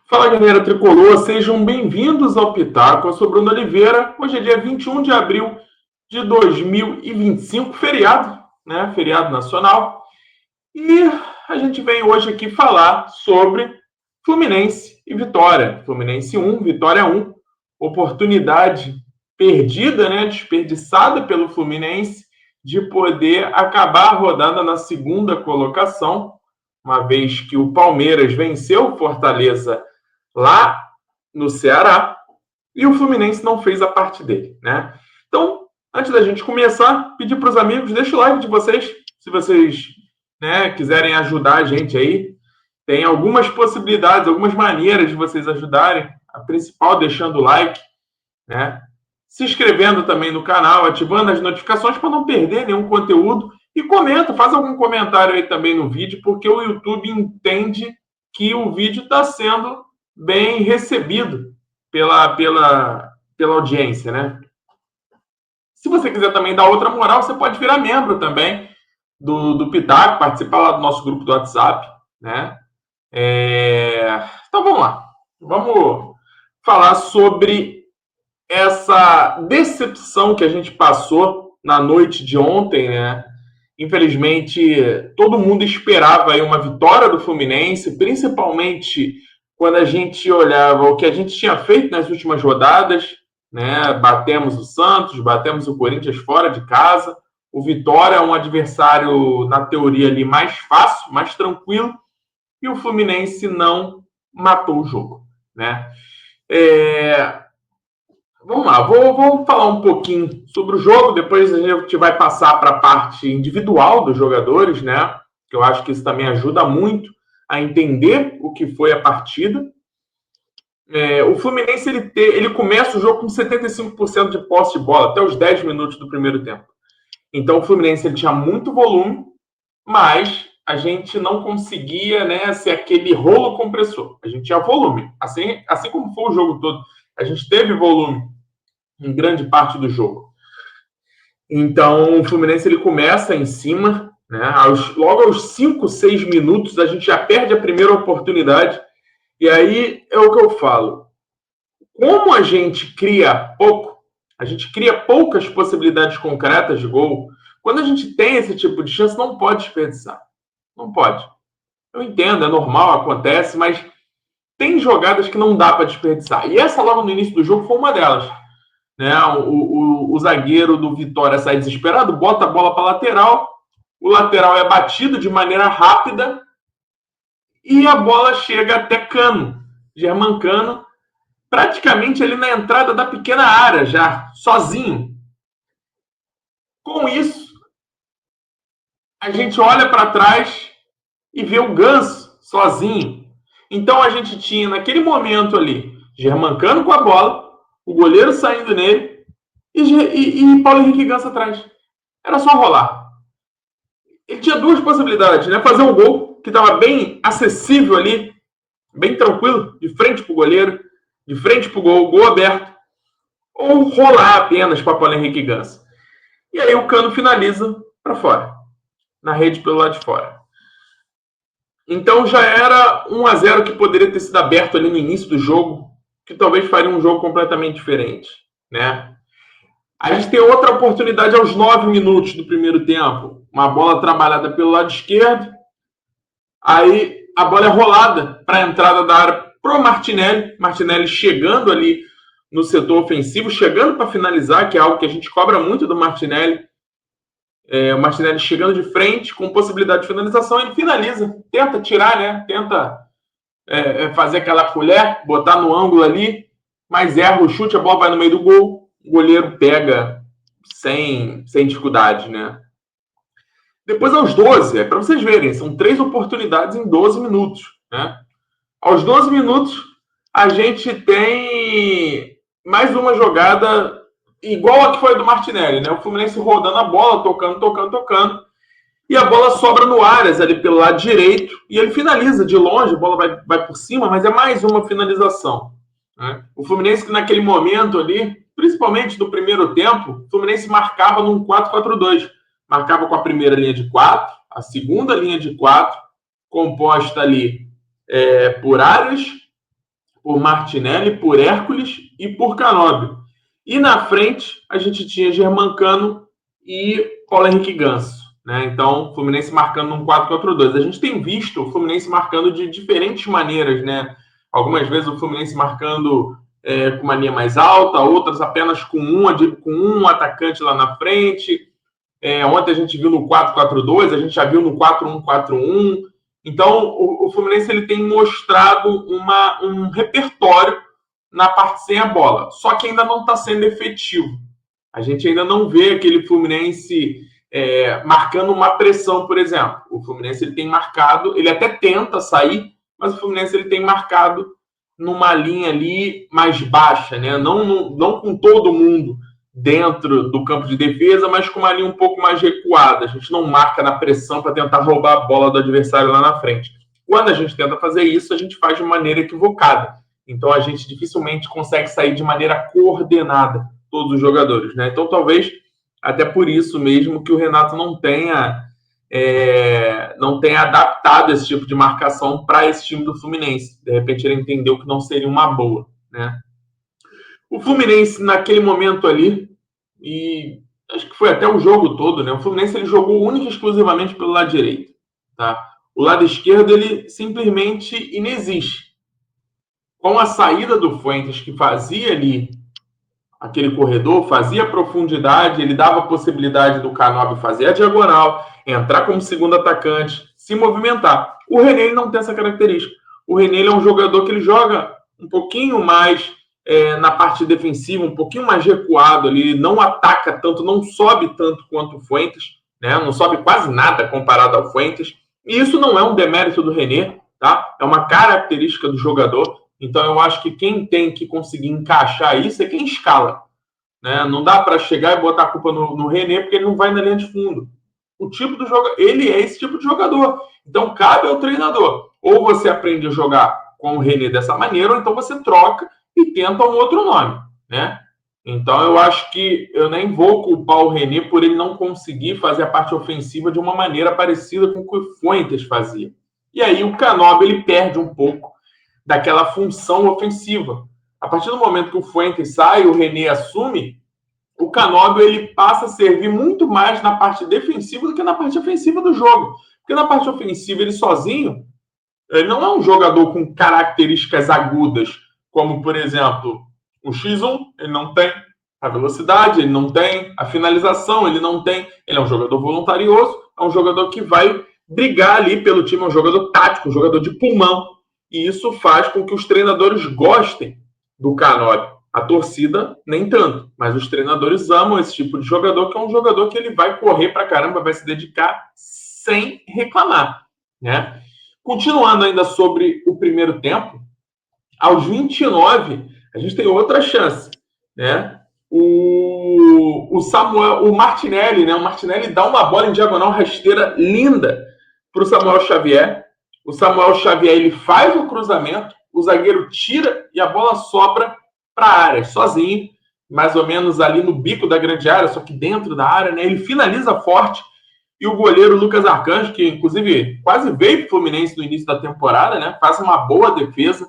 Fala, galera tricolor, sejam bem-vindos ao Pitaco. Eu sou Bruno Oliveira. Hoje é dia 21 de abril de 2025, feriado, né? Feriado nacional. E a gente vem hoje aqui falar sobre Fluminense e Vitória. Fluminense 1, Vitória 1. Oportunidade perdida, né? Desperdiçada pelo Fluminense de poder acabar a rodada na segunda colocação, uma vez que o Palmeiras venceu o Fortaleza lá no Ceará e o Fluminense não fez a parte dele, né? Então, antes da gente começar, pedir para os amigos, deixa o like de vocês, se vocês, né, quiserem ajudar a gente aí. Tem algumas possibilidades, algumas maneiras de vocês ajudarem. A principal, deixando o like, né? Se inscrevendo também no canal, ativando as notificações para não perder nenhum conteúdo. E comenta, faz algum comentário aí também no vídeo, porque o YouTube entende que o vídeo está sendo bem recebido pela audiência, né? Se você quiser também dar outra moral, você pode virar membro também do Pitaco, participar lá do nosso grupo do WhatsApp, né? Então vamos lá. Vamos falar sobre essa decepção que a gente passou na noite de ontem, né? Infelizmente, todo mundo esperava aí uma vitória do Fluminense, principalmente quando a gente olhava o que a gente tinha feito nas últimas rodadas, né? Batemos o Santos, batemos o Corinthians fora de casa. O Vitória é um adversário, na teoria, ali mais fácil, mais tranquilo, e o Fluminense não matou o jogo, né? Vamos lá, vou falar um pouquinho sobre o jogo, depois a gente vai passar para a parte individual dos jogadores, né? Que eu acho que isso também ajuda muito a entender o que foi a partida. O Fluminense ele começa o jogo com 75% de posse de bola, até os 10 minutos do primeiro tempo. Então o Fluminense ele tinha muito volume, mas a gente não conseguia, né, ser aquele rolo compressor. A gente tinha volume, assim como foi o jogo todo. A gente teve volume em grande parte do jogo. Então, o Fluminense ele começa em cima, né? Logo aos 5, 6 minutos, a gente já perde a primeira oportunidade. E aí é o que eu falo. Como a gente cria pouco, a gente cria poucas possibilidades concretas de gol, quando a gente tem esse tipo de chance, não pode desperdiçar. Não pode. Eu entendo, é normal, acontece, mas tem jogadas que não dá para desperdiçar. E essa, logo no início do jogo, foi uma delas. Né? O zagueiro do Vitória sai desesperado, bota a bola para lateral, o lateral é batido de maneira rápida e a bola chega até Cano, Germancano, praticamente ali na entrada da pequena área já, sozinho. Com isso, a gente olha para trás e vê o Ganso sozinho. Então a gente tinha naquele momento ali Germancano com a bola, o goleiro saindo nele e Paulo Henrique Ganso atrás. Era só rolar. Ele tinha duas possibilidades, né? Fazer um gol, que estava bem acessível ali, bem tranquilo, de frente para o goleiro, de frente para o gol aberto, ou rolar apenas para Paulo Henrique Ganso. E aí o Cano finaliza para fora, na rede pelo lado de fora. Então já era 1-0 que poderia ter sido aberto ali no início do jogo, que talvez faria um jogo completamente diferente, né? A gente tem outra oportunidade aos 9 minutos do primeiro tempo. Uma bola trabalhada pelo lado esquerdo. Aí a bola é rolada para a entrada da área pro Martinelli. Martinelli chegando ali no setor ofensivo, chegando para finalizar, que é algo que a gente cobra muito do Martinelli. O Martinelli chegando de frente, com possibilidade de finalização, ele finaliza. Tenta tirar, né? Tenta fazer aquela colher, botar no ângulo ali, mas erra o chute, a bola vai no meio do gol. O goleiro pega sem dificuldade, né? Depois, aos 12, para vocês verem, são 3 oportunidades em 12 minutos, né? Aos 12 minutos, a gente tem mais uma jogada igual a que foi do Martinelli, né? O Fluminense rodando a bola, tocando, e a bola sobra no Arias ali pelo lado direito, e ele finaliza de longe, a bola vai por cima, mas é mais uma finalização, né? O Fluminense que naquele momento ali, principalmente no primeiro tempo, o Fluminense marcava num 4-4-2. Marcava com a primeira linha de 4, a segunda linha de 4, composta ali por Arias, por Martinelli, por Hércules e por Canóbio. E na frente a gente tinha Germancano e Paulo Henrique Ganso. Né? Então, o Fluminense marcando num 4-4-2. A gente tem visto o Fluminense marcando de diferentes maneiras, né? Algumas vezes o Fluminense marcando com uma linha mais alta, outras apenas com um atacante lá na frente. Ontem a gente viu no 4-4-2, a gente já viu no 4-1-4-1. Então, o Fluminense ele tem mostrado um repertório na parte sem a bola, só que ainda não está sendo efetivo. A gente ainda não vê aquele Fluminense marcando uma pressão, por exemplo. O Fluminense ele tem marcado, ele até tenta sair, mas o Fluminense ele tem marcado numa linha ali mais baixa, né? Não com todo mundo dentro do campo de defesa, mas com uma linha um pouco mais recuada. A gente não marca na pressão para tentar roubar a bola do adversário lá na frente. Quando a gente tenta fazer isso, a gente faz de maneira equivocada. Então a gente dificilmente consegue sair de maneira coordenada, todos os jogadores, né? Então talvez até por isso mesmo que o Renato não tenha adaptado esse tipo de marcação para esse time do Fluminense. De repente ele entendeu que não seria uma boa, né? O Fluminense naquele momento ali, e acho que foi até o jogo todo, né? O Fluminense ele jogou única e exclusivamente pelo lado direito, tá? O lado esquerdo ele simplesmente inexiste. Com a saída do Fuentes, que fazia ali aquele corredor, fazia profundidade, ele dava a possibilidade do Canóbio fazer a diagonal, entrar como segundo atacante, se movimentar. O René ele não tem essa característica. O René ele é um jogador que ele joga um pouquinho mais na parte defensiva, um pouquinho mais recuado ali, não ataca tanto, não sobe tanto quanto o Fuentes, né? Não sobe quase nada comparado ao Fuentes. E isso não é um demérito do René, tá? É uma característica do jogador. Então, eu acho que quem tem que conseguir encaixar isso é quem escala. Né? Não dá para chegar e botar a culpa no René, porque ele não vai na linha de fundo. O tipo do jogador, ele é esse tipo de jogador. Então, cabe ao treinador. Ou você aprende a jogar com o René dessa maneira, ou então você troca e tenta um outro nome. Né? Então, eu acho que eu nem vou culpar o René por ele não conseguir fazer a parte ofensiva de uma maneira parecida com o que o Fuentes fazia. E aí, o Canóbio, ele perde um pouco daquela função ofensiva. A partir do momento que o Fuentes sai, o René assume, o Canóbio ele passa a servir muito mais na parte defensiva do que na parte ofensiva do jogo. Porque na parte ofensiva, ele sozinho, ele não é um jogador com características agudas, como, por exemplo, o X1, ele não tem a velocidade, ele não tem a finalização, ele não tem. Ele é um jogador voluntarioso, é um jogador que vai brigar ali pelo time, é um jogador tático, um jogador de pulmão. E isso faz com que os treinadores gostem do Canóbio. A torcida, nem tanto. Mas os treinadores amam esse tipo de jogador, que é um jogador que ele vai correr pra caramba, vai se dedicar sem reclamar. Né? Continuando ainda sobre o primeiro tempo, aos 29, a gente tem outra chance. Né? O Martinelli, né? O Martinelli dá uma bola em diagonal rasteira linda para o Samuel Xavier. O Samuel Xavier ele faz o cruzamento, o zagueiro tira e a bola sobra para a área, sozinho, mais ou menos ali no bico da grande área, só que dentro da área, né? Ele finaliza forte e o goleiro Lucas Arcanjo, que inclusive quase veio para o Fluminense no início da temporada, né? Faz uma boa defesa.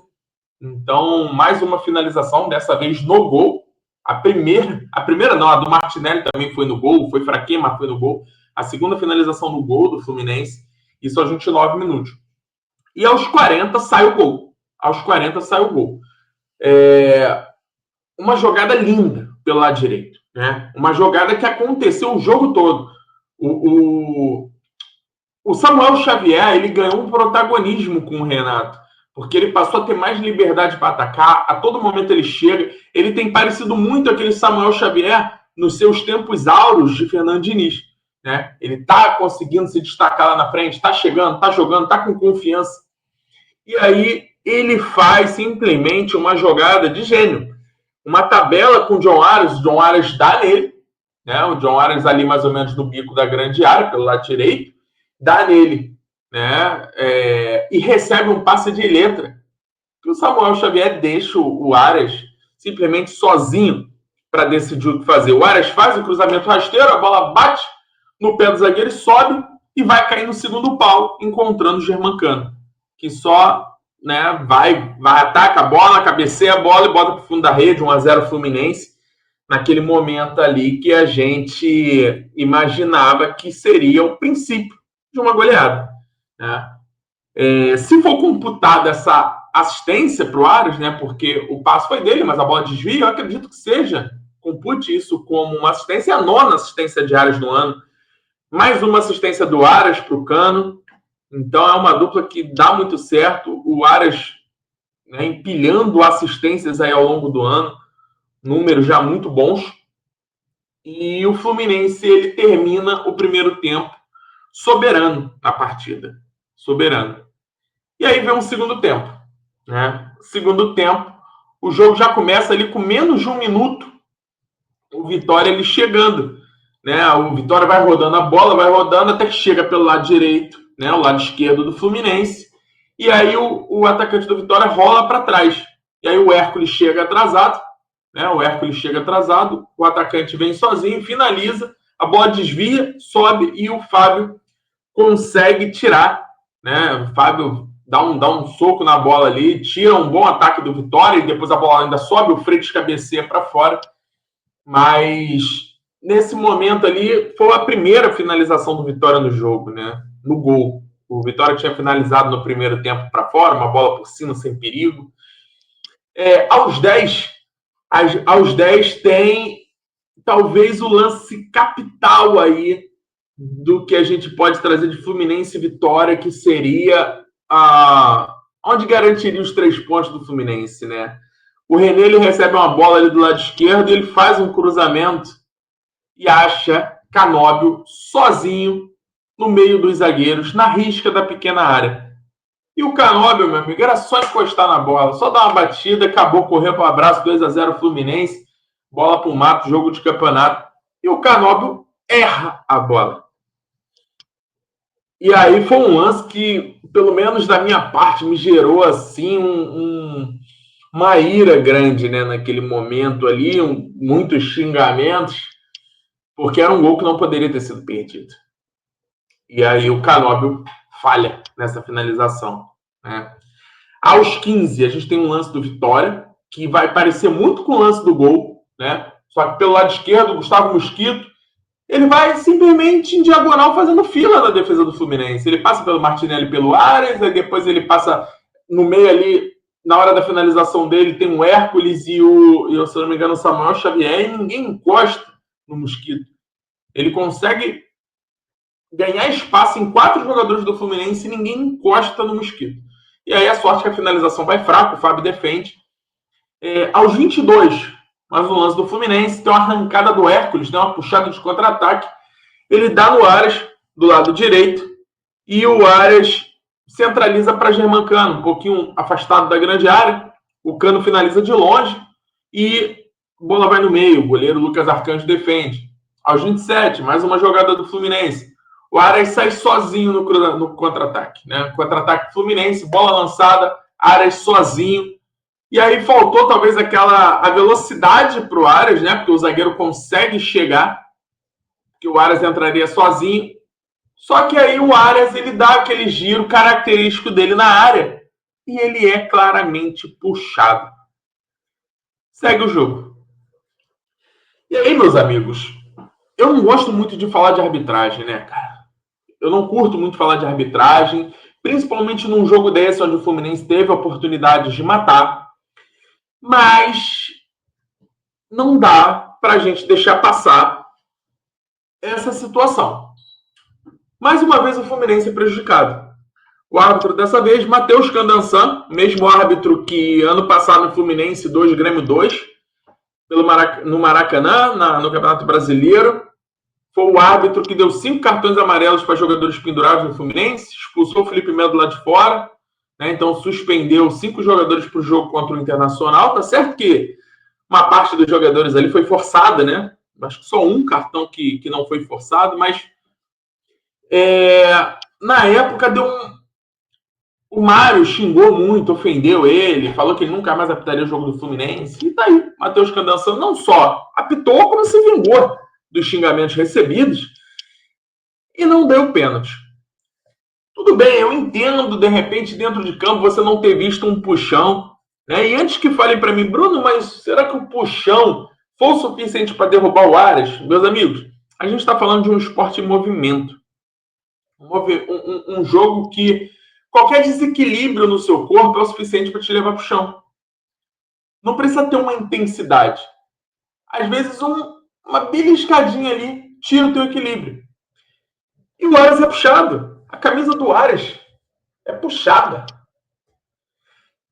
Então, mais uma finalização, dessa vez no gol. A primeira não, a do Martinelli também foi no gol, foi fraquinha, mas foi no gol. A segunda finalização no gol do Fluminense, isso aos 29 minutos. E aos 40 sai o gol. Uma jogada linda pelo lado direito. Né? Uma jogada que aconteceu o jogo todo. O Samuel Xavier ele ganhou um protagonismo com o Renato. Porque ele passou a ter mais liberdade para atacar. A todo momento ele chega. Ele tem parecido muito aquele Samuel Xavier nos seus tempos áureos de Fernando Diniz. Né? Ele está conseguindo se destacar lá na frente. Está chegando, está jogando, está com confiança. E aí ele faz simplesmente uma jogada de gênio. Uma tabela com o John Arias dá nele, né? O John Arias ali mais ou menos no bico da grande área, pelo lado direito, dá nele, né? E recebe um passe de letra. Que o Samuel Xavier deixa o Arias simplesmente sozinho para decidir o que fazer. O Arias faz o cruzamento rasteiro, a bola bate no pé do zagueiro, sobe e vai cair no segundo pau, encontrando o Germancano, que só né, ataca a bola, cabeceia a bola e bota para o fundo da rede, 1-0 Fluminense, naquele momento ali que a gente imaginava que seria o princípio de uma goleada, né? Se for computada essa assistência para o Aras, né, porque o passo foi dele, mas a bola desvia, eu acredito que seja, compute isso como uma assistência, a 9ª assistência de Aras no ano, mais uma assistência do Aras para o Cano. Então é uma dupla que dá muito certo. O Aras, né, empilhando assistências aí ao longo do ano, números já muito bons. E o Fluminense ele termina o primeiro tempo soberano na partida. Soberano. E aí vem um segundo tempo. Né? Segundo tempo, o jogo já começa ali com menos de um minuto. O Vitória ele chegando. Né? O Vitória vai rodando a bola, vai rodando até que chega pelo lado direito, né? O lado esquerdo do Fluminense. E aí o atacante do Vitória rola para trás. E aí o Hércules chega atrasado. Né? O Hércules chega atrasado, o atacante vem sozinho, finaliza, a bola desvia, sobe e o Fábio consegue tirar. Né? O Fábio dá um soco na bola ali, tira um bom ataque do Vitória e depois a bola ainda sobe, o Freitas cabeceia para fora. Mas nesse momento ali foi a primeira finalização do Vitória no jogo, né? No gol. O Vitória tinha finalizado no primeiro tempo para fora, uma bola por cima, sem perigo. Aos 10 tem talvez o lance capital aí do que a gente pode trazer de Fluminense e Vitória, que seria onde garantiria os 3 pontos do Fluminense, né? O René ele recebe uma bola ali do lado esquerdo e ele faz um cruzamento e acha Canóbio sozinho no meio dos zagueiros, na risca da pequena área. E o Canóbio, meu amigo, era só encostar na bola, só dar uma batida, acabou, correu para o abraço, 2-0 Fluminense, bola para o mato, jogo de campeonato. E o Canóbio erra a bola. E aí foi um lance que, pelo menos da minha parte, me gerou assim uma ira grande, né, naquele momento ali, muitos xingamentos, porque era um gol que não poderia ter sido perdido. E aí o Canóbio falha nessa finalização, né? Aos 15, a gente tem um lance do Vitória, que vai parecer muito com o lance do gol, né? Só que pelo lado esquerdo, o Gustavo Mosquito, ele vai simplesmente em diagonal fazendo fila na defesa do Fluminense. Ele passa pelo Martinelli, pelo Aras, aí depois ele passa no meio ali, na hora da finalização dele, tem o Hércules e o se não me engano, o Samuel Xavier, e ninguém encosta no Mosquito. Ele consegue ganhar espaço em 4 jogadores do Fluminense e ninguém encosta no Mosquito. E aí a sorte que a finalização vai fraco, o Fábio defende. Aos 22, mais um lance do Fluminense, tem uma arrancada do Hércules, né, uma puxada de contra-ataque. Ele dá no Aras, do lado direito, e o Aras centraliza para Germancano, um pouquinho afastado da grande área. O Cano finaliza de longe e a bola vai no meio. O goleiro Lucas Arcanjo defende. Aos 27, mais uma jogada do Fluminense. O Aras sai sozinho no contra-ataque. Né? Contra-ataque Fluminense, bola lançada, Aras sozinho. E aí faltou talvez a velocidade para o Aras, né? Porque o zagueiro consegue chegar, que o Aras entraria sozinho. Só que aí o Aras ele dá aquele giro característico dele na área e ele é claramente puxado. Segue o jogo. E aí, meus amigos, eu não gosto muito de falar de arbitragem, né, cara? Eu não curto muito falar de arbitragem, principalmente num jogo desse onde o Fluminense teve a oportunidade de matar, mas não dá pra gente deixar passar essa situação. Mais uma vez o Fluminense é prejudicado. O árbitro dessa vez, Matheus Candançan, mesmo árbitro que ano passado no Fluminense 2, Grêmio 2, no Maracanã, no Campeonato Brasileiro, foi o árbitro que deu 5 cartões amarelos para jogadores pendurados no Fluminense, expulsou o Felipe Melo lá de fora, né? Então suspendeu 5 jogadores para o jogo contra o Internacional. Tá certo que uma parte dos jogadores ali foi forçada, né? Acho que só um cartão que não foi forçado, mas na época o Mário xingou muito, ofendeu ele, falou que ele nunca mais apitaria o jogo do Fluminense. E tá aí, Matheus Candançan não só apitou, como se vingou dos xingamentos recebidos e não deu pênalti. Tudo bem, eu entendo, de repente, dentro de campo, você não ter visto um puxão, né? E antes que falem para mim, Bruno, mas será que o puxão foi o suficiente para derrubar o Aras? Meus amigos, a gente está falando de um esporte em movimento. Um jogo que qualquer desequilíbrio no seu corpo é o suficiente para te levar para o chão. Não precisa ter uma intensidade. Às vezes, uma beliscadinha ali tira o teu equilíbrio. E o Aras é puxado. A camisa do Aras é puxada.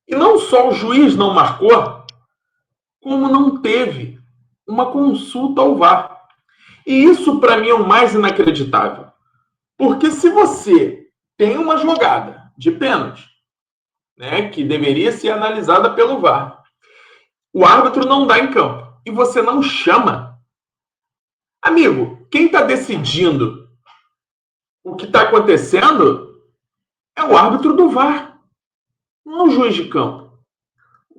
E não só o juiz não marcou, como não teve uma consulta ao VAR. E isso, para mim, é o mais inacreditável. Porque se você tem uma jogada de pênalti, né, que deveria ser analisada pelo VAR, o árbitro não dá em campo e você não chama, amigo, quem está decidindo o que está acontecendo é o árbitro do VAR, não o juiz de campo.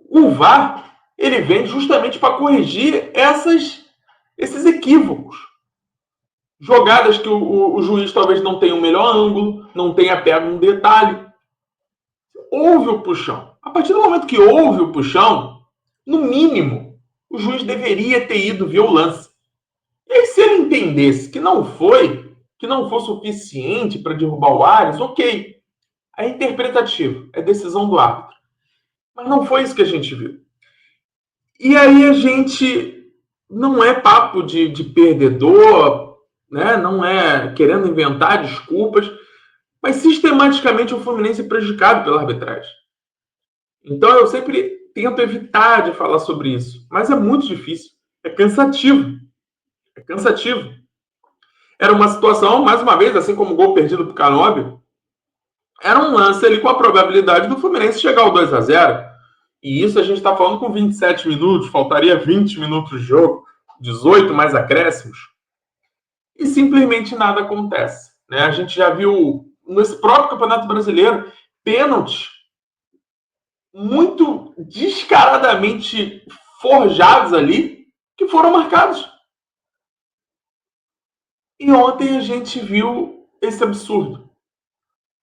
O VAR, ele vem justamente para corrigir esses equívocos. Jogadas que o juiz talvez não tenha o melhor ângulo, não tenha pego um detalhe. Houve o puxão. A partir do momento que houve o puxão, no mínimo, o juiz deveria ter ido ver o lance. E aí, se ele entendesse que não foi suficiente para derrubar o Aras, ok. É interpretativo, é decisão do árbitro. Mas não foi isso que a gente viu. E aí a gente não é papo de perdedor, né? Não é querendo inventar desculpas, mas sistematicamente o Fluminense é prejudicado pela arbitragem. Então eu sempre tento evitar de falar sobre isso, mas é muito difícil, é cansativo. É cansativo. Era uma situação, mais uma vez, assim como o gol perdido para o Canóbio, era um lance ali com a probabilidade do Fluminense chegar ao 2-0. E isso a gente está falando com 27 minutos, faltaria 20 minutos de jogo, 18 mais acréscimos. E simplesmente nada acontece. Né? A gente já viu, nesse próprio Campeonato Brasileiro, pênaltis muito descaradamente forjados ali, que foram marcados. E ontem a gente viu esse absurdo.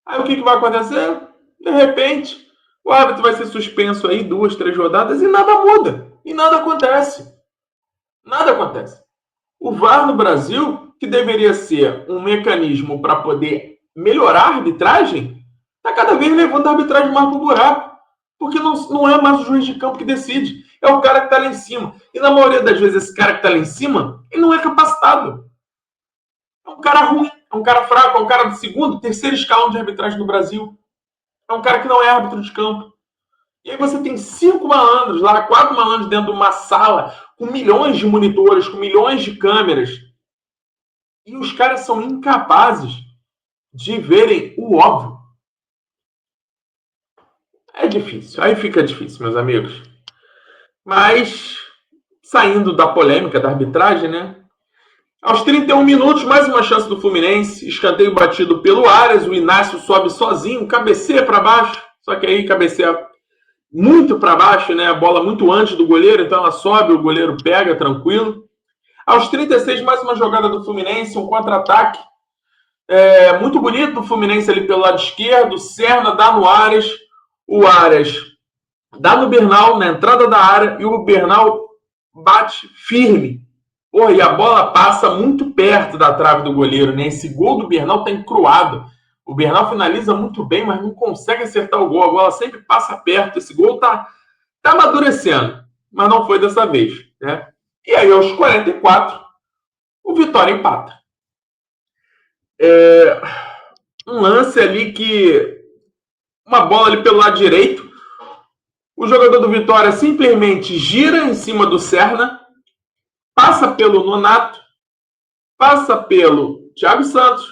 Aí o que vai acontecer? De repente, o árbitro vai ser suspenso aí 2, 3 rodadas e nada muda. E nada acontece. Nada acontece. O VAR no Brasil, que deveria ser um mecanismo para poder melhorar a arbitragem, está cada vez levando a arbitragem mais para o buraco. Porque não é mais o juiz de campo que decide. É o cara que está lá em cima. E na maioria das vezes, esse cara que está lá em cima, ele não é capacitado. É um cara ruim, é um cara fraco, é um cara do segundo, terceiro escalão de arbitragem no Brasil. É um cara que não é árbitro de campo. E aí você tem 5 malandros lá, 4 malandros dentro de uma sala, com milhões de monitores, com milhões de câmeras. E os caras são incapazes de verem o óbvio. É difícil. Aí fica difícil, meus amigos. Mas, saindo da polêmica da arbitragem, né? Aos 31 minutos, mais uma chance do Fluminense. Escanteio batido pelo Aras. O Inácio sobe sozinho, cabeceia para baixo. Só que aí cabeceia muito para baixo, né? A bola muito antes do goleiro, então ela sobe, o goleiro pega, tranquilo. Aos 36, mais uma jogada do Fluminense, um contra-ataque. Muito bonito do Fluminense ali pelo lado esquerdo. Serna dá no Aras. O Aras dá no Bernal, na entrada da área, e o Bernal bate firme. Porra, e a bola passa muito perto da trave do goleiro, né? Esse gol do Bernal tá encruado. O Bernal finaliza muito bem, mas não consegue acertar o gol. A bola sempre passa perto. Esse gol tá amadurecendo, mas não foi dessa vez, né? E aí, aos 44, o Vitória empata. Um lance ali que... Uma bola ali pelo lado direito. O jogador do Vitória simplesmente gira em cima do Serna, passa pelo Nonato, passa pelo Thiago Santos,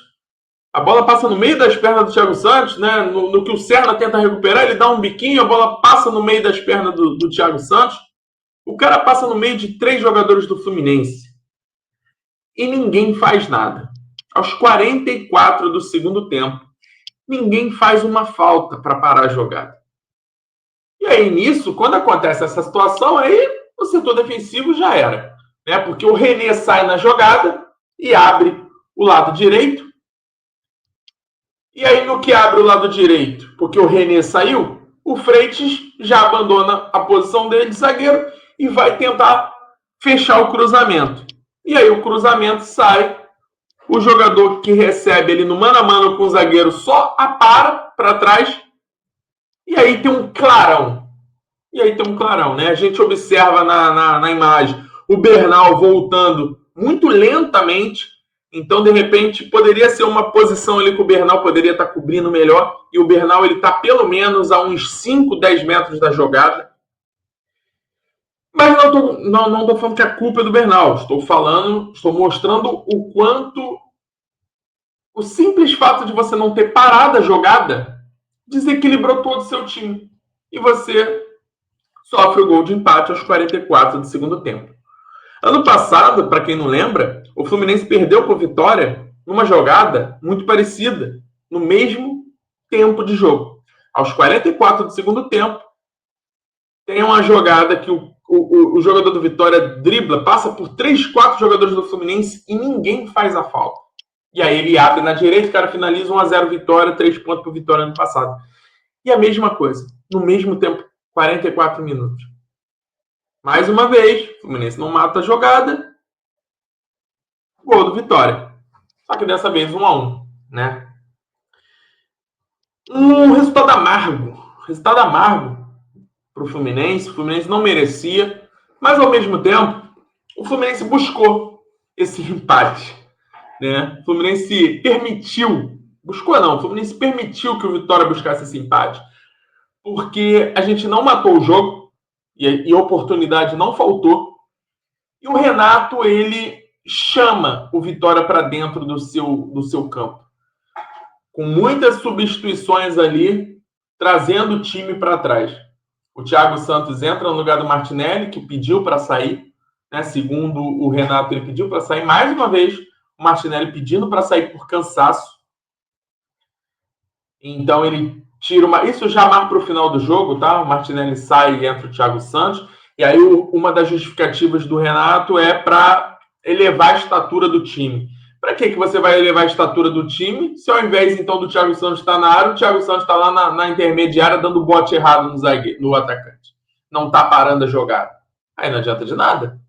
a bola passa no meio das pernas do Thiago Santos, né? No que o Serna tenta recuperar, ele dá um biquinho, a bola passa no meio das pernas do Thiago Santos, o cara passa no meio de 3 jogadores do Fluminense e ninguém faz nada. Aos 44 do segundo tempo, ninguém faz uma falta para parar a jogada. E aí, nisso, quando acontece essa situação, aí o setor defensivo já era. Né? Porque o René sai na jogada e abre o lado direito. E aí, no que abre o lado direito, porque o René saiu, o Freitas já abandona a posição dele de zagueiro e vai tentar fechar o cruzamento. E aí o cruzamento sai, o jogador que recebe ele no mano a mano com o zagueiro só apara para trás, e aí tem um clarão. Né? A gente observa na imagem o Bernal voltando muito lentamente, então de repente poderia ser uma posição ali que o Bernal poderia estar cobrindo melhor, e o Bernal ele está pelo menos a uns 5, 10 metros da jogada. Mas não estou falando que a culpa é do Bernal, estou mostrando o quanto o simples fato de você não ter parado a jogada desequilibrou todo o seu time. E você sofre o gol de empate aos 44 do segundo tempo. Ano passado, para quem não lembra, o Fluminense perdeu para o Vitória numa jogada muito parecida, no mesmo tempo de jogo. Aos 44 do segundo tempo, tem uma jogada que o jogador do Vitória dribla, passa por 3, 4 jogadores do Fluminense e ninguém faz a falta. E aí ele abre na direita, o cara finaliza 1-0 Vitória, 3 pontos para o Vitória ano passado. E a mesma coisa, no mesmo tempo, 44 minutos. Mais uma vez, o Fluminense não mata a jogada, gol do Vitória. Só que dessa vez 1-1, né? Um resultado amargo para o Fluminense. O Fluminense não merecia, mas ao mesmo tempo, o Fluminense buscou esse empate, né? O Fluminense o Fluminense permitiu que o Vitória buscasse esse empate, porque a gente não matou o jogo e oportunidade não faltou. E o Renato, ele chama o Vitória para dentro do seu campo, com muitas substituições ali, trazendo o time para trás. O Thiago Santos entra no lugar do Martinelli, que pediu para sair, né? Segundo o Renato, ele pediu para sair. Mais uma vez, o Martinelli pedindo para sair por cansaço. Então ele tira isso já marca para o final do jogo, tá? O Martinelli sai e entra o Thiago Santos. E aí uma das justificativas do Renato é para elevar a estatura do time. Para que você vai elevar a estatura do time se ao invés então do Thiago Santos estar na área, o Thiago Santos está lá na intermediária dando bote errado no atacante? Não está parando a jogada. Aí não adianta de nada.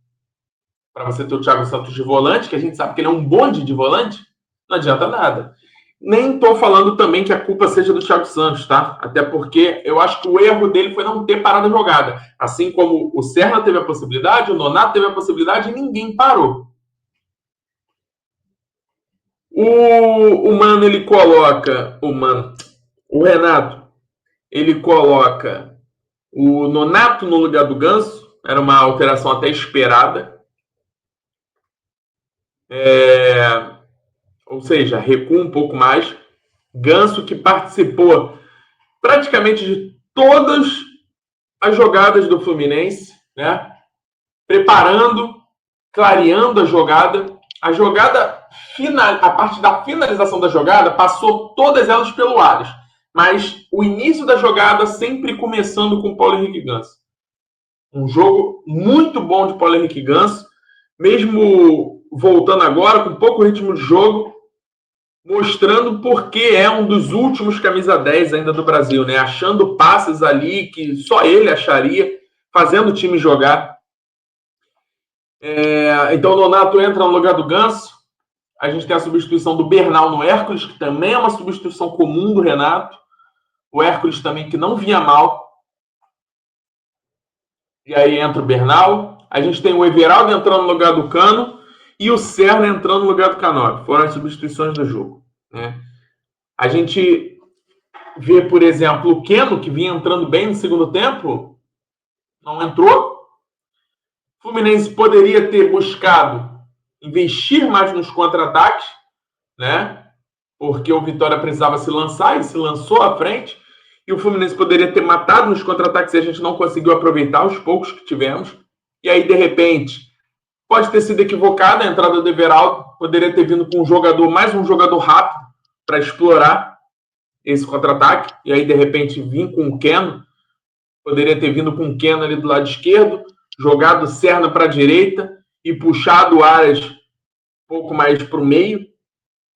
Para você ter o Thiago Santos de volante, que a gente sabe que ele é um bonde de volante, não adianta nada. Nem estou falando também que a culpa seja do Thiago Santos, tá? Até porque eu acho que o erro dele foi não ter parado a jogada. Assim como o Serna teve a possibilidade, o Nonato teve a possibilidade e ninguém parou. O Mano, ele coloca... O Renato, ele coloca o Nonato no lugar do Ganso. Era uma alteração até esperada. Ou seja, recua um pouco mais. Ganso, que participou praticamente de todas as jogadas do Fluminense, né? Preparando, clareando a jogada. A jogada final, a parte da finalização da jogada, passou todas elas pelo Ares. Mas o início da jogada sempre começando com o Paulo Henrique Ganso. Um jogo muito bom de Paulo Henrique Ganso, mesmo voltando agora, com pouco ritmo de jogo, mostrando porque é um dos últimos camisa 10 ainda do Brasil, né? Achando passes ali que só ele acharia, fazendo o time jogar. Então o Nonato entra no lugar do Ganso. A gente tem a substituição do Bernal no Hércules, que também é uma substituição comum do Renato. O Hércules também, que não vinha mal. E aí entra o Bernal. A gente tem o Everaldo entrando no lugar do Cano e o Serna entrando no lugar do Canóbio. Foram as substituições do jogo, né? A gente vê, por exemplo, o Keno, que vinha entrando bem no segundo tempo, não entrou. O Fluminense poderia ter buscado investir mais nos contra-ataques, né? Porque o Vitória precisava se lançar e se lançou à frente. E o Fluminense poderia ter matado nos contra-ataques e a gente não conseguiu aproveitar os poucos que tivemos. E aí, de repente, pode ter sido equivocada a entrada do Everaldo. Poderia ter vindo com mais um jogador rápido para explorar esse contra-ataque. E aí, de repente, vir com o Keno. Poderia ter vindo com o Keno ali do lado esquerdo, jogado o Serna para a direita e puxado o Aras um pouco mais para o meio.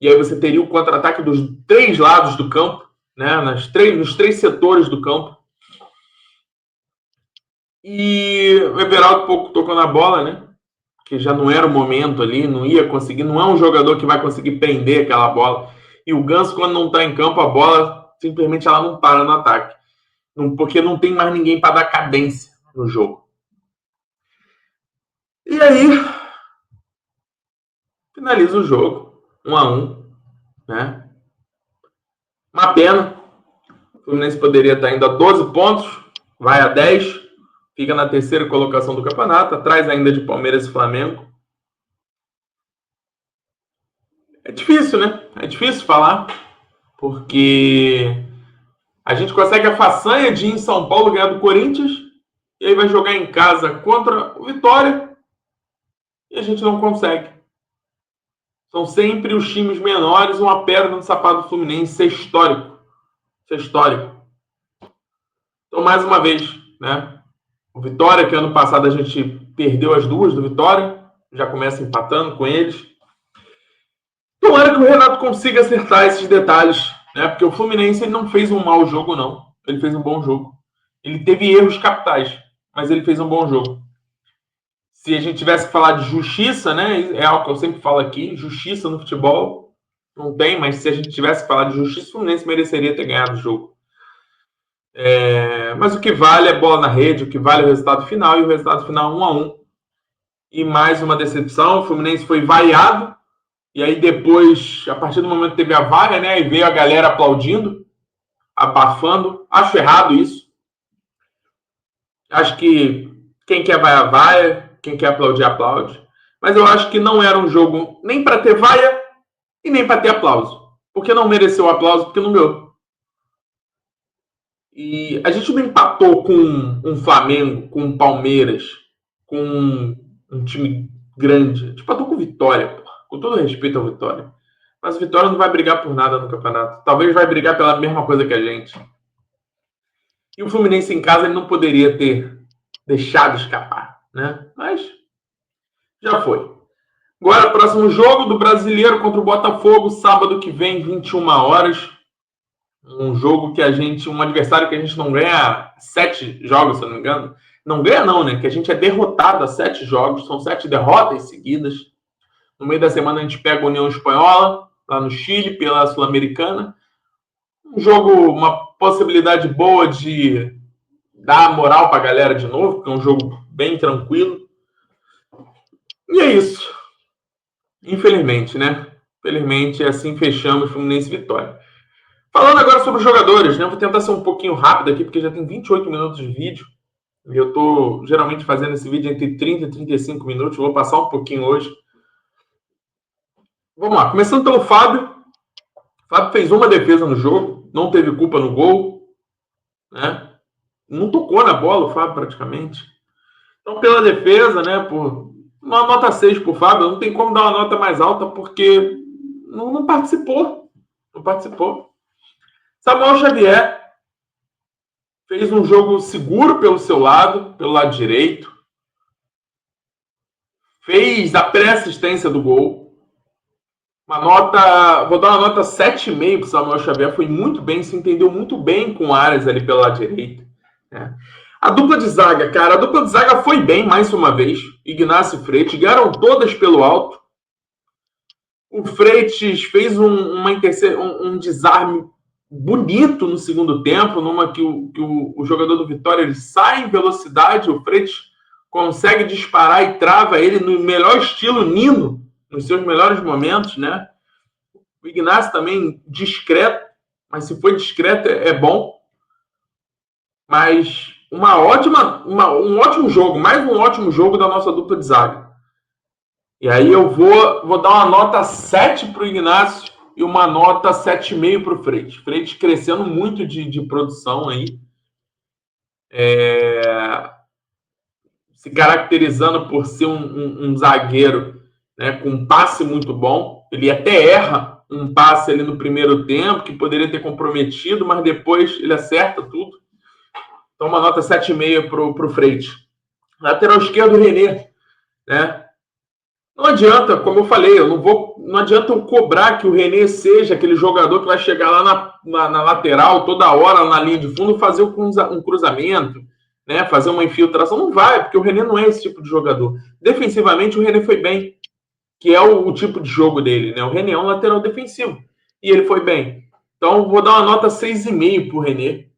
e aí você teria o contra-ataque dos 3 lados do campo, né? Nos 3 setores do campo. E o Everaldo pouco tocou na bola, né? Que já não era o momento ali, não ia conseguir, não é um jogador que vai conseguir prender aquela bola. E o Ganso, quando não está em campo, a bola simplesmente ela não para no ataque. Porque não tem mais ninguém para dar cadência no jogo. E aí, finaliza o jogo, 1-1, né? Uma pena. O Fluminense poderia estar ainda a 12 pontos, vai a 10, fica na terceira colocação do campeonato, atrás ainda de Palmeiras e Flamengo. É difícil, né? É difícil falar, porque a gente consegue a façanha de ir em São Paulo ganhar do Corinthians, e aí vai jogar em casa contra o Vitória, e a gente não consegue. São sempre os times menores, uma pedra no sapato do Fluminense. Isso é histórico. Isso é histórico. Então, mais uma vez, né? O Vitória, que ano passado a gente perdeu as 2 do Vitória, já começa empatando com eles. Tomara que o Renato consiga acertar esses detalhes, né? Porque o Fluminense ele não fez um mau jogo, não. Ele fez um bom jogo. Ele teve erros capitais, mas ele fez um bom jogo. Se a gente tivesse que falar de justiça, né? É algo que eu sempre falo aqui, justiça no futebol não tem, mas se a gente tivesse que falar de justiça, o Fluminense mereceria ter ganhado o jogo. Mas o que vale é bola na rede, o que vale é o resultado final, e o resultado final 1-1. E mais uma decepção, o Fluminense foi vaiado, e aí depois, a partir do momento que teve a vaia, né? E veio a galera aplaudindo, abafando. Acho errado isso. Acho que quem quer vaiar, vaia. Quem quer aplaudir, aplaude. Mas eu acho que não era um jogo nem para ter vaia e nem para ter aplauso. Porque não mereceu o aplauso, porque não ganhou. E a gente não empatou com um Flamengo, com um Palmeiras, com um time grande. A gente empatou com o Vitória, pô. Com todo respeito ao Vitória. Mas o Vitória não vai brigar por nada no campeonato. Talvez vai brigar pela mesma coisa que a gente. E o Fluminense em casa ele não poderia ter deixado escapar, né? Mas já foi. Agora, próximo jogo do Brasileiro contra o Botafogo, sábado que vem, 21 horas. Um jogo que um adversário que a gente não ganha 7 jogos, se eu não me engano. Não ganha não, né? Que a gente é derrotado a 7 jogos, são 7 derrotas seguidas. No meio da semana a gente pega a União Espanhola, lá no Chile, pela Sul-Americana. Um jogo, uma possibilidade boa de dar moral para a galera de novo, porque é um jogo bem tranquilo. E é isso. Infelizmente, né? Infelizmente, assim fechamos Fluminense Vitória. Falando agora sobre os jogadores, né? Vou tentar ser um pouquinho rápido aqui, porque já tem 28 minutos de vídeo. E eu tô geralmente fazendo esse vídeo entre 30 e 35 minutos. Vou passar um pouquinho hoje. Vamos lá. Começando pelo Fábio. O Fábio fez uma defesa no jogo. Não teve culpa no gol. Né? Não tocou na bola o Fábio praticamente. Então, pela defesa, né? Por uma nota 6 pro Fábio. Não tem como dar uma nota mais alta, porque não participou. Não participou. Samuel Xavier fez um jogo seguro pelo seu lado, pelo lado direito. Fez a pré-assistência do gol. Vou dar uma nota 7,5 para o Samuel Xavier. Foi muito bem, se entendeu muito bem com o Arias ali pelo lado direito. Né? A dupla de zaga, cara, a dupla de zaga foi bem mais uma vez. Ignacio e Freitas ganharam todas pelo alto. O Freitas fez um desarme bonito no segundo tempo, numa que o jogador do Vitória ele sai em velocidade, o Freitas consegue disparar e trava ele no melhor estilo Nino, nos seus melhores momentos, né? O Ignacio também discreto, mas se foi discreto é bom. Mas um ótimo jogo, mais um ótimo jogo da nossa dupla de zaga. E aí eu vou dar uma nota 7 para o Ignacio e uma nota 7,5 para o Freitas. Freitas crescendo muito de produção aí. Se caracterizando por ser um zagueiro, né, com um passe muito bom. Ele até erra um passe ali no primeiro tempo, que poderia ter comprometido, mas depois ele acerta tudo. Então, uma nota 7,5 para o Freitas. Lateral esquerdo, René. Né? Não adianta, como eu falei, não adianta eu cobrar que o René seja aquele jogador que vai chegar lá na lateral toda hora na linha de fundo fazer um cruzamento, né, fazer uma infiltração. Não vai, porque o René não é esse tipo de jogador. Defensivamente, o René foi bem, que é o tipo de jogo dele, né? O René é um lateral defensivo e ele foi bem. Então, vou dar uma nota 6,5 para o René.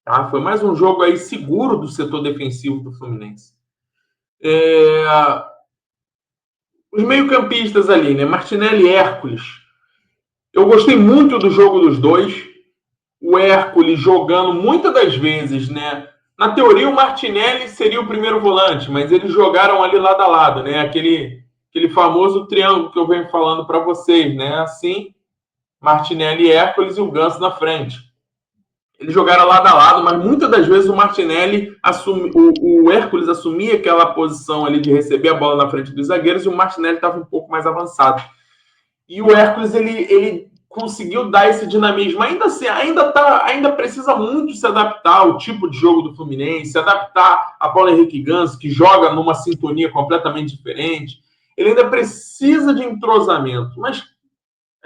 Tá? Foi mais um jogo aí seguro do setor defensivo do Fluminense. Os meio-campistas ali, né? Martinelli e Hércules. Eu gostei muito do jogo dos dois. O Hércules jogando muitas das vezes, né? Na teoria, o Martinelli seria o primeiro volante, mas eles jogaram ali lado a lado, né? Aquele famoso triângulo que eu venho falando para vocês, né? Assim, Martinelli e Hércules e o Ganso na frente. Eles jogaram lado a lado, mas muitas das vezes o Martinelli o Hércules assumia aquela posição ali de receber a bola na frente dos zagueiros e o Martinelli estava um pouco mais avançado. E o Hércules ele conseguiu dar esse dinamismo. Ainda assim, ainda precisa muito se adaptar ao tipo de jogo do Fluminense, se adaptar a Paulo Henrique Ganso, que joga numa sintonia completamente diferente. Ele ainda precisa de entrosamento, mas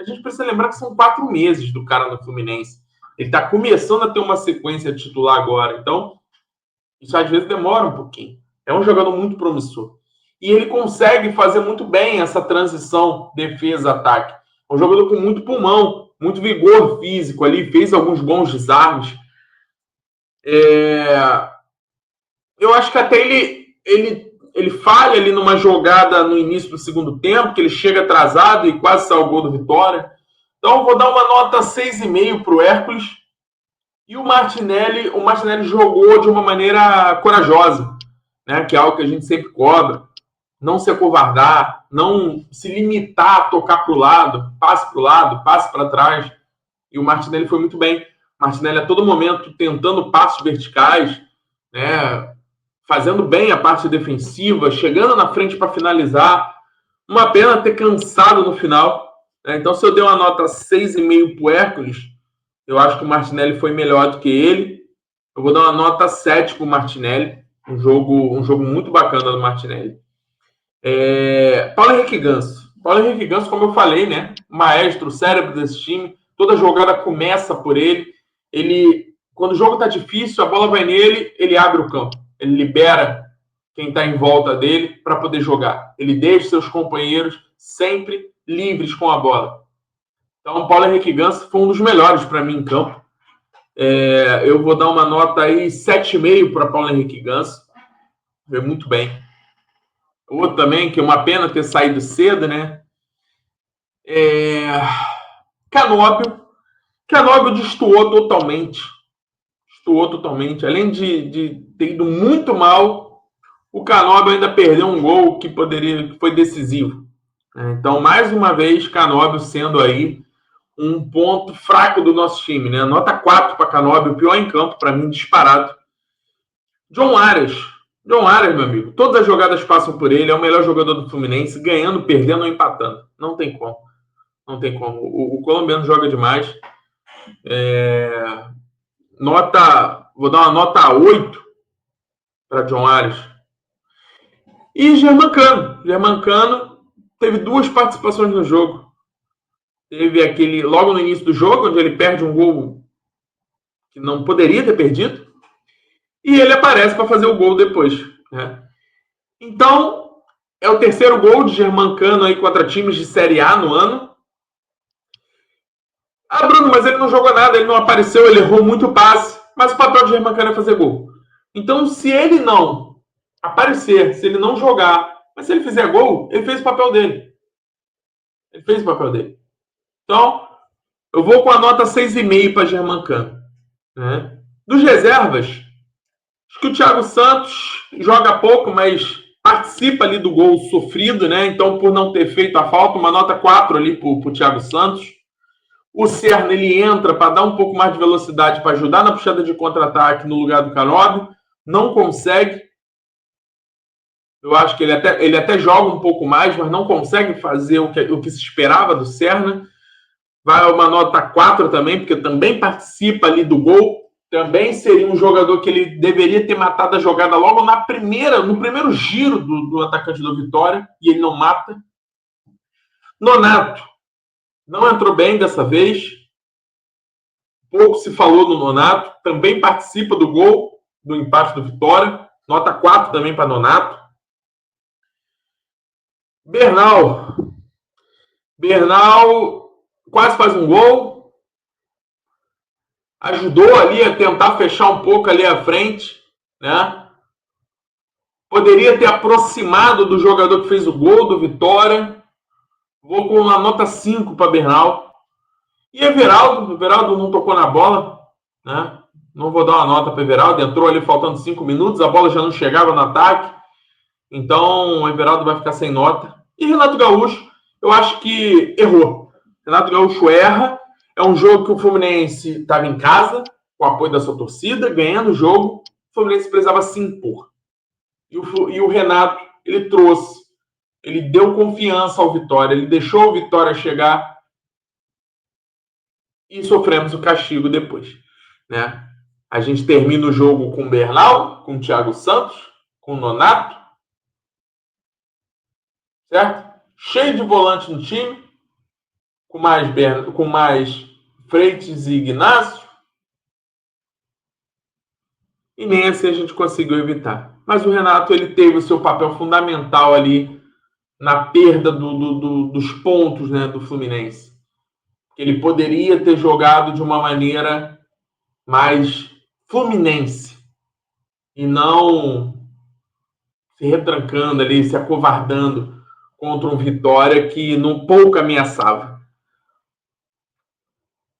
a gente precisa lembrar que são 4 meses do cara no Fluminense. Ele está começando a ter uma sequência titular agora, então isso às vezes demora um pouquinho. É um jogador muito promissor. E ele consegue fazer muito bem essa transição defesa-ataque. É um jogador com muito pulmão, muito vigor físico ali, fez alguns bons desarmes. Eu acho que até ele falha ali numa jogada no início do segundo tempo, que ele chega atrasado e quase saiu o gol do Vitória. Então eu vou dar uma nota 6,5 para o Hércules. E o Martinelli jogou de uma maneira corajosa, né? Que é algo que a gente sempre cobra. Não se acovardar, não se limitar a tocar para o lado, passe para trás. E o Martinelli foi muito bem. O Martinelli a todo momento tentando passos verticais, né? Fazendo bem a parte defensiva, chegando na frente para finalizar. Uma pena ter cansado no final. Né? Então, se eu der uma nota 6,5 para o Hércules, eu acho que o Martinelli foi melhor do que ele. Eu vou dar uma nota 7 para o Martinelli. Um jogo muito bacana do Martinelli. Paulo Henrique Ganso. Paulo Henrique Ganso, como eu falei, né? Maestro, cérebro desse time. Toda jogada começa por ele. Quando o jogo está difícil, a bola vai nele, ele abre o campo. Ele libera quem está em volta dele para poder jogar. Ele deixa seus companheiros sempre livres com a bola. Então, o Paulo Henrique Ganso foi um dos melhores para mim em campo. Eu vou dar uma nota aí 7,5 para Paulo Henrique Ganso. Foi muito bem. Outro também, que é uma pena ter saído cedo, né? Canóbio destoou totalmente. Além de ter ido muito mal, o Canóbio ainda perdeu um gol que foi decisivo. Então, mais uma vez, Canóbio sendo aí um ponto fraco do nosso time, né? Nota 4 para Canóbio, o pior em campo, para mim, disparado. John Arias, meu amigo, todas as jogadas passam por ele, é o melhor jogador do Fluminense, ganhando, perdendo ou empatando. Não tem como. O colombiano joga demais. Vou dar uma nota 8 para John Arias. E Germancano teve 2 participações no jogo. Teve logo no início do jogo, onde ele perde um gol que não poderia ter perdido. E ele aparece para fazer o gol depois. Né? Então, é o terceiro gol de Germancano aí contra times de Série A no ano. Bruno, mas ele não jogou nada, ele não apareceu, ele errou muito passe. Mas o papel de Germancano é fazer gol. Então, se ele não aparecer, se ele não jogar, mas se ele fizer gol, ele fez o papel dele. Então, eu vou com a nota 6,5 para Germancano. Né? Dos reservas, acho que o Thiago Santos joga pouco, mas participa ali do gol sofrido, né? Então, por não ter feito a falta, uma nota 4 ali para o Thiago Santos. O Serna, ele entra para dar um pouco mais de velocidade, para ajudar na puxada de contra-ataque no lugar do Canóbio. Não consegue. Eu acho que ele até joga um pouco mais, mas não consegue fazer o que se esperava do Serna. Vai uma nota 4 também, porque também participa ali do gol. Também seria um jogador que ele deveria ter matado a jogada logo no primeiro giro do atacante do Vitória, e ele não mata. Nonato não entrou bem dessa vez. Pouco se falou do Nonato. Também participa do gol do empate do Vitória. Nota 4 também para Nonato. Bernal quase faz um gol. Ajudou ali a tentar fechar um pouco ali à frente, né? Poderia ter aproximado do jogador que fez o gol do Vitória. Vou com uma nota 5 para Bernal. E Everaldo não tocou na bola, né? Não vou dar uma nota para Everaldo. Entrou ali faltando 5 minutos, a bola já não chegava no ataque. Então o Everaldo vai ficar sem nota. E Renato Gaúcho, eu acho que errou. Renato Gaúcho erra. É um jogo que o Fluminense estava em casa, com o apoio da sua torcida, ganhando o jogo. O Fluminense precisava se impor. E o Renato, ele trouxe, ele deu confiança ao Vitória, ele deixou o Vitória chegar e sofremos o castigo depois, né? A gente termina o jogo com o Bernal, com o Thiago Santos, com o Nonato, certo? Cheio de volante no time, com mais Freitas e Ignacio, e nem assim a gente conseguiu evitar. Mas o Renato, ele teve o seu papel fundamental ali na perda dos pontos, né, do Fluminense. Ele poderia ter jogado de uma maneira mais fluminense e não se retrancando ali, se acovardando contra um Vitória que não pouco ameaçava.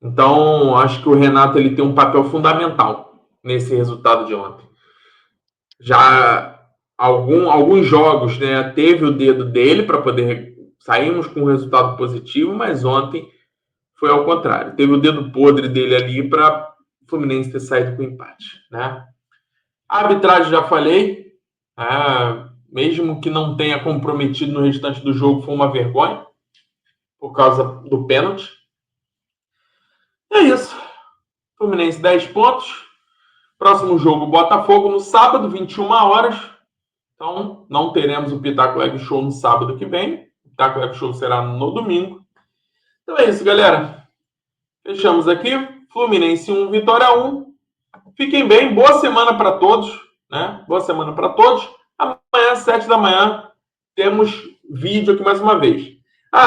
Então, acho que o Renato ele tem um papel fundamental nesse resultado de ontem. Já alguns jogos, né, teve o dedo dele para poder sairmos com um resultado positivo, mas ontem foi ao contrário. Teve o dedo podre dele ali para o Fluminense ter saído com empate, né? A arbitragem já falei, mesmo que não tenha comprometido no restante do jogo, foi uma vergonha por causa do pênalti. É isso. Fluminense 10 pontos. Próximo jogo, Botafogo, no sábado, 21 horas. Então, não teremos o Pitaco Leg Show no sábado que vem. O Pitaco Leg Show será no domingo. Então é isso, galera. Fechamos aqui. Fluminense 1, Vitória 1. Fiquem bem. Boa semana para todos, né? Boa semana para todos. Amanhã, às 7 da manhã, temos vídeo aqui mais uma vez.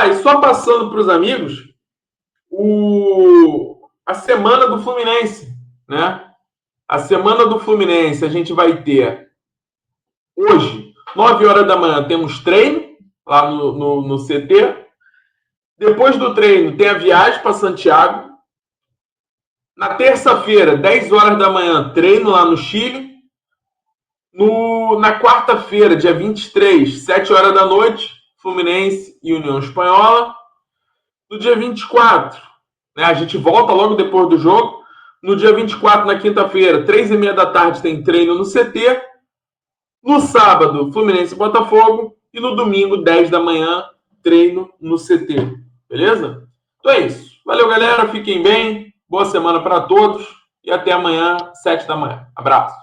E só passando para os amigos, a semana do Fluminense, né? A semana do Fluminense, a gente vai ter hoje, 9 horas da manhã, temos treino lá no CT. Depois do treino, tem a viagem para Santiago. Na terça-feira, 10 horas da manhã, treino lá no Chile. Na quarta-feira, dia 23, 7 horas da noite, Fluminense e União Espanhola. No dia 24, né, a gente volta logo depois do jogo. No dia 24, na quinta-feira, 3h30 da tarde, tem treino no CT. No sábado, Fluminense e Botafogo. E no domingo, 10 da manhã, treino no CT. Beleza? Então é isso. Valeu, galera. Fiquem bem. Boa semana para todos. E até amanhã, 7 da manhã. Abraço.